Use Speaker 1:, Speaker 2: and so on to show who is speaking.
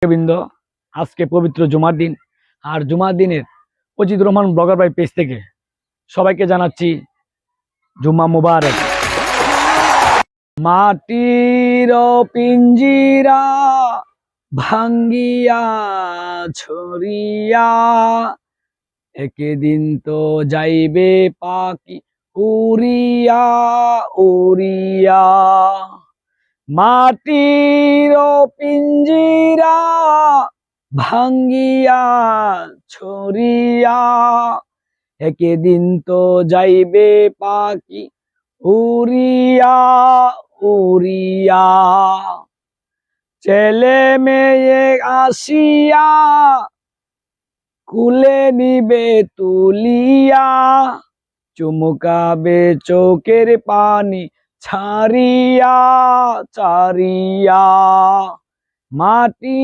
Speaker 1: বৃন্দ, আজকে পবিত্র জুমার দিন। আর জুমার দিনের অজিত রহমান ব্লগার ভাই পেজ থেকে সবাইকে জানাচ্ছি জুম্মা মুবারক। মাটির পিঞ্জিরা ভাঙ্গিয়া ছড়িয়া, একদিন তো যাইবে পাখি উড়িয়া উড়িয়া। মাটির পিঞ্জিরা ভাঙ্গিয়া ছড়িয়া, একদিন তো যাইবে পাখি উড়িয়া উড়িয়া। ছেলে মেয়ে আসিয়া কুলে নিবে তুলিয়া, চুমুকাবে চোখের পানি ছাড়িয়া ছাড়িয়া। মাটি